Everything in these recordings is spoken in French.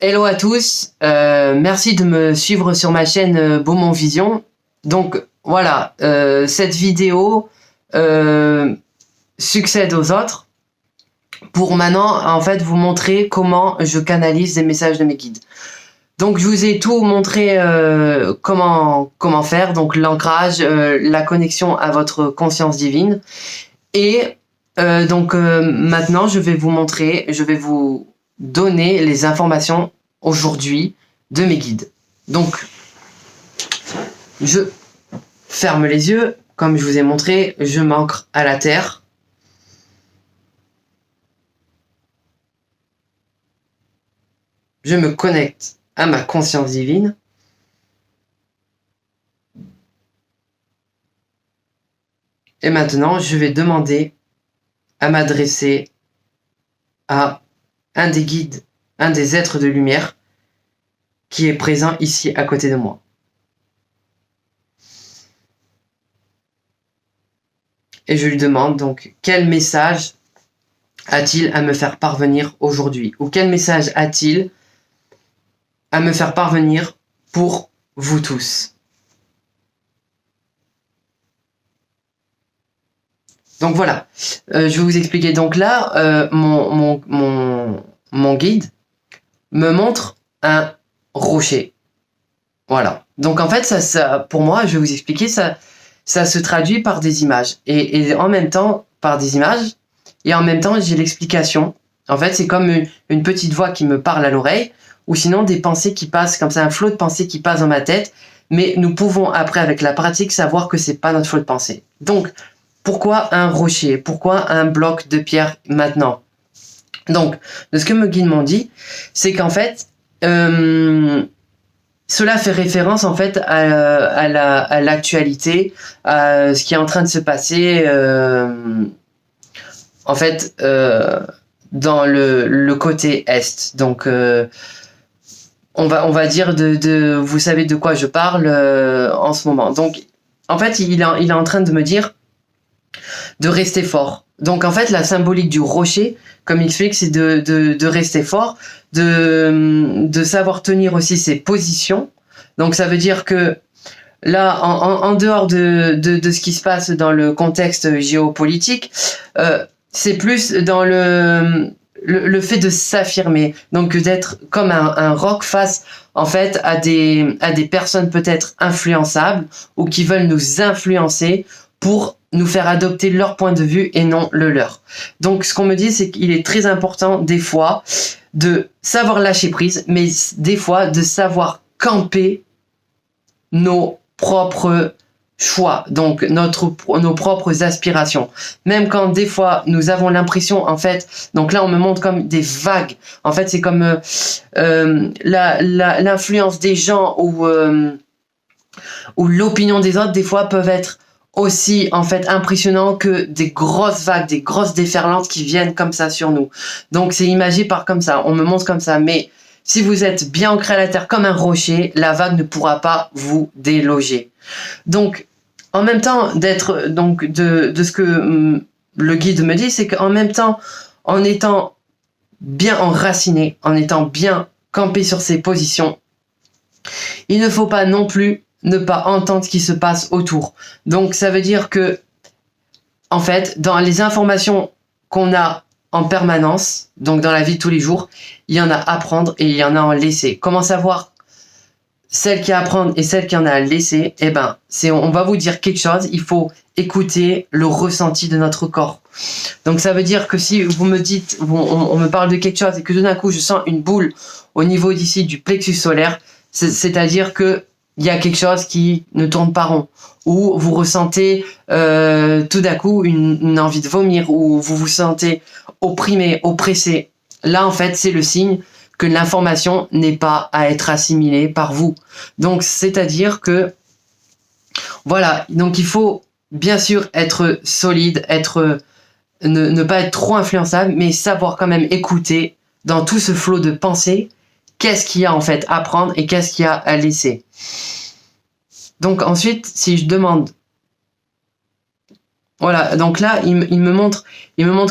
Hello à tous, merci de me suivre sur ma chaîne Beaumont Vision. Donc voilà, cette vidéo succède aux autres pour maintenant en fait vous montrer comment je canalise les messages de mes guides. Donc je vous ai tout montré comment faire, donc l'ancrage, la connexion à votre conscience divine. Et maintenant je vais vous montrer, je vais vous donner les informations aujourd'hui de mes guides. Donc je ferme les yeux, comme je vous ai montré, je m'ancre à la terre. Je me connecte à ma conscience divine. Et maintenant, je vais demander à m'adresser à un des guides, un des êtres de lumière qui est présent ici à côté de moi. Et je lui demande donc quel message a-t-il à me faire parvenir aujourd'hui, ou quel message a-t-il à me faire parvenir pour vous tous. Donc voilà, je vais vous expliquer. Donc là, mon guide me montre un rocher. Voilà. Donc en fait, ça, pour moi, je vais vous expliquer, ça se traduit par des images. Et en même temps, par des images, et en même temps, j'ai l'explication. En fait, c'est comme une petite voix qui me parle à l'oreille, ou sinon des pensées qui passent, comme ça, un flot de pensées qui passe dans ma tête. Mais nous pouvons, après, avec la pratique, savoir que c'est pas notre flot de pensée. Donc, pourquoi un rocher? Pourquoi un bloc de pierre maintenant? Donc, de ce que mes guides m'ont dit, c'est qu'en fait, cela fait référence en fait à l'actualité, à ce qui est en train de se passer en fait dans le côté est. Donc on va dire vous savez de quoi je parle en ce moment. Donc en fait il est en train de me dire de rester fort. Donc en fait la symbolique du rocher, comme il explique, c'est de rester fort, de savoir tenir aussi ses positions. Donc ça veut dire que là, en dehors de ce qui se passe dans le contexte géopolitique, c'est plus dans le fait de s'affirmer, donc d'être comme un roc face en fait à des personnes peut-être influençables ou qui veulent nous influencer pour nous faire adopter leur point de vue et non le leur. Donc ce qu'on me dit, c'est qu'il est très important des fois de savoir lâcher prise, mais des fois de savoir camper nos propres choix, donc nos propres aspirations. Même quand des fois nous avons l'impression, en fait, donc là on me montre comme des vagues. En fait, c'est comme l'influence des gens ou l'opinion des autres des fois peuvent être aussi en fait impressionnant que des grosses vagues, des grosses déferlantes qui viennent comme ça sur nous. Donc c'est imagé par comme ça, on me montre comme ça, mais si vous êtes bien ancré à la terre comme un rocher, la vague ne pourra pas vous déloger. Donc en même temps d'être donc de ce que le guide me dit, c'est qu'en même temps, en étant bien enraciné, en étant bien campé sur ses positions, il ne faut pas non plus ne pas entendre ce qui se passe autour. Donc ça veut dire que, en fait, dans les informations qu'on a en permanence, donc dans la vie de tous les jours, il y en a à prendre et il y en a à en laisser. Comment savoir celle qui a à prendre et celle qui en a à laisser? Eh ben, on va vous dire quelque chose, il faut écouter le ressenti de notre corps. Donc ça veut dire que si vous me dites, on me parle de quelque chose et que d'un coup je sens une boule au niveau d'ici du plexus solaire, c'est-à-dire que il y a quelque chose qui ne tourne pas rond, ou vous ressentez tout d'un coup une envie de vomir, ou vous vous sentez opprimé, oppressé. Là, en fait, c'est le signe que l'information n'est pas à être assimilée par vous. Donc, c'est-à-dire que, voilà, donc il faut bien sûr être solide, ne pas être trop influençable, mais savoir quand même écouter dans tout ce flot de pensée, qu'est-ce qu'il y a en fait à prendre et qu'est-ce qu'il y a à laisser. Donc ensuite, si je demande Voilà, donc là, il me montre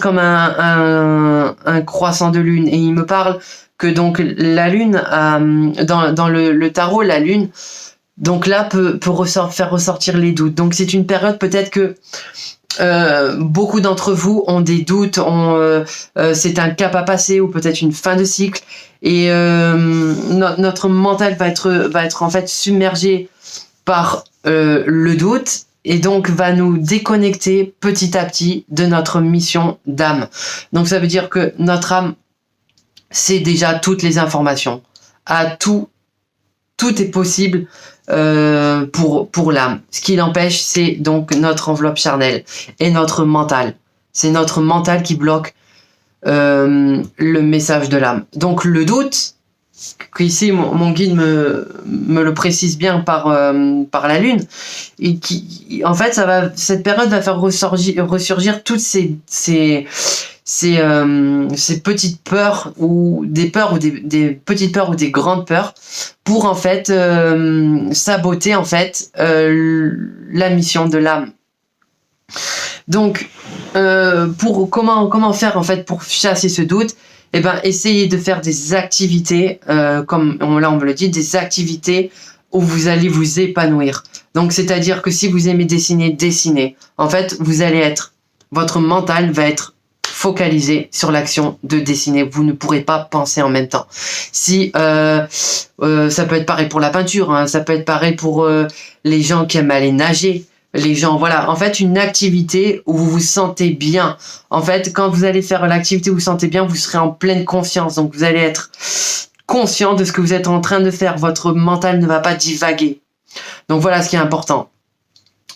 comme un croissant de lune, et il me parle que donc la lune, dans le tarot, la lune, donc là peut faire ressortir les doutes. Donc c'est une période peut-être que beaucoup d'entre vous ont des doutes, c'est un cap à passer ou peut-être une fin de cycle, et notre mental va être en fait submergé par le doute, et donc va nous déconnecter petit à petit de notre mission d'âme. Donc ça veut dire que notre âme, c'est déjà toutes les informations. Tout est possible pour l'âme. Ce qui l'empêche, c'est donc notre enveloppe charnelle et notre mental. C'est notre mental qui bloque le message de l'âme. Donc le doute, qu'ici mon guide me le précise bien par la lune, et qui en fait cette période va faire ressurgir toutes ces petites peurs, ou des petites peurs ou des grandes peurs, pour en fait saboter en fait la mission de l'âme. Donc pour comment faire en fait pour chasser ce doute? Eh ben, essayez de faire des activités, comme là on me le dit, des activités où vous allez vous épanouir. Donc, c'est-à-dire que si vous aimez dessiner. En fait, votre mental va être focalisé sur l'action de dessiner. Vous ne pourrez pas penser en même temps. Si ça peut être pareil pour la peinture, hein, ça peut être pareil pour les gens qui aiment aller nager. Les gens, voilà, en fait, une activité où vous vous sentez bien. En fait, quand vous allez faire l'activité où vous vous sentez bien, vous serez en pleine conscience. Donc, vous allez être conscient de ce que vous êtes en train de faire. Votre mental ne va pas divaguer. Donc, voilà ce qui est important.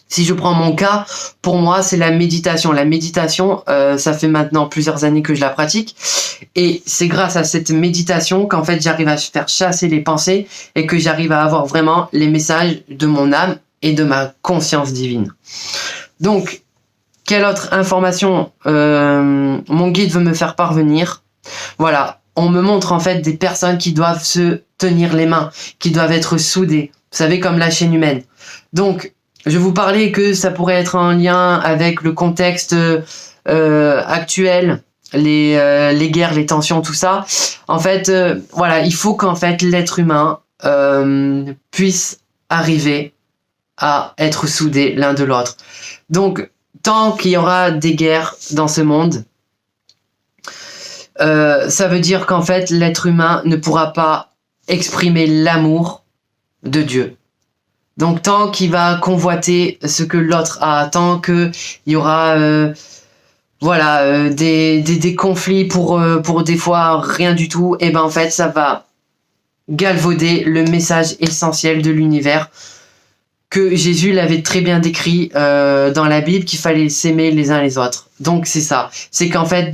Si je prends mon cas, pour moi, c'est la méditation. La méditation, ça fait maintenant plusieurs années que je la pratique. Et c'est grâce à cette méditation qu'en fait, j'arrive à faire chasser les pensées et que j'arrive à avoir vraiment les messages de mon âme et de ma conscience divine. Donc, quelle autre information mon guide veut me faire parvenir? Voilà, on me montre en fait des personnes qui doivent se tenir les mains, qui doivent être soudées, vous savez, comme la chaîne humaine. Donc, je vous parlais que ça pourrait être en lien avec le contexte actuel, les guerres, les tensions, tout ça. En fait, voilà, il faut qu'en fait l'être humain puisse arriver à être soudés l'un de l'autre. Donc, tant qu'il y aura des guerres dans ce monde, ça veut dire qu'en fait, l'être humain ne pourra pas exprimer l'amour de Dieu. Donc, tant qu'il va convoiter ce que l'autre a, tant qu'il y aura des conflits pour des fois rien du tout, et ben en fait, ça va galvauder le message essentiel de l'univers, que Jésus l'avait très bien décrit dans la Bible, qu'il fallait s'aimer les uns les autres. Donc c'est ça. C'est qu'en fait,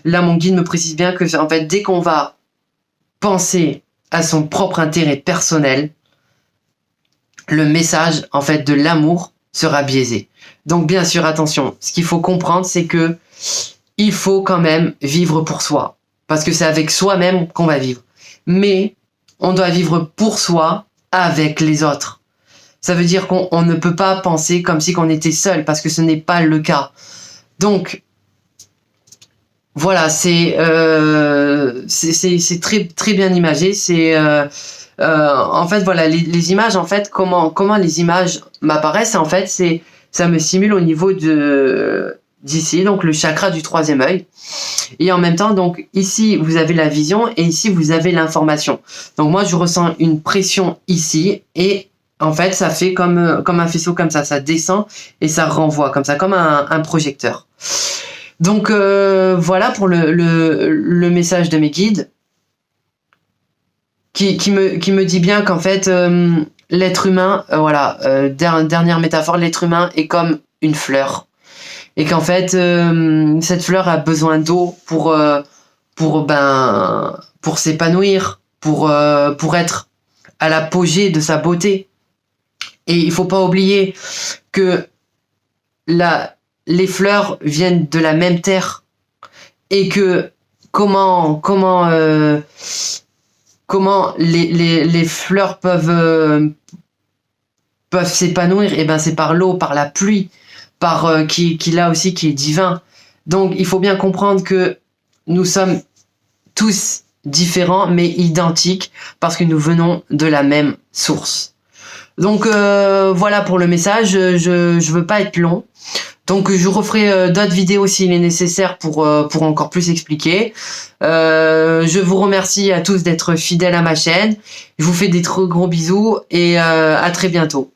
là mon guide me précise bien que en fait, dès qu'on va penser à son propre intérêt personnel, le message en fait de l'amour sera biaisé. Donc bien sûr, attention, ce qu'il faut comprendre, c'est que il faut quand même vivre pour soi, parce que c'est avec soi-même qu'on va vivre. Mais on doit vivre pour soi avec les autres. Ça veut dire qu'on ne peut pas penser comme si qu'on était seul, parce que ce n'est pas le cas. Donc, voilà, c'est très très bien imagé. C'est en fait voilà les images, en fait comment les images m'apparaissent. En fait, ça me stimule au niveau d'ici, donc le chakra du troisième œil. Et en même temps, donc ici vous avez la vision et ici vous avez l'information. Donc moi je ressens une pression ici, et en fait, ça fait comme un faisceau comme ça descend et ça renvoie comme ça, comme un projecteur. Donc voilà pour le message de mes guides, qui me dit bien qu'en fait l'être humain, dernière métaphore, l'être humain est comme une fleur, et qu'en fait cette fleur a besoin d'eau pour s'épanouir, pour être à l'apogée de sa beauté. Et il faut pas oublier que les fleurs viennent de la même terre, et que comment les fleurs peuvent s'épanouir, et ben c'est par l'eau, par la pluie. qui là aussi qui est divin. Donc il faut bien comprendre que nous sommes tous différents mais identiques parce que nous venons de la même source. Donc voilà pour le message, je veux pas être long. Donc je referai d'autres vidéos s'il est nécessaire pour encore plus expliquer. Je vous remercie à tous d'être fidèles à ma chaîne. Je vous fais des trop gros bisous et à très bientôt.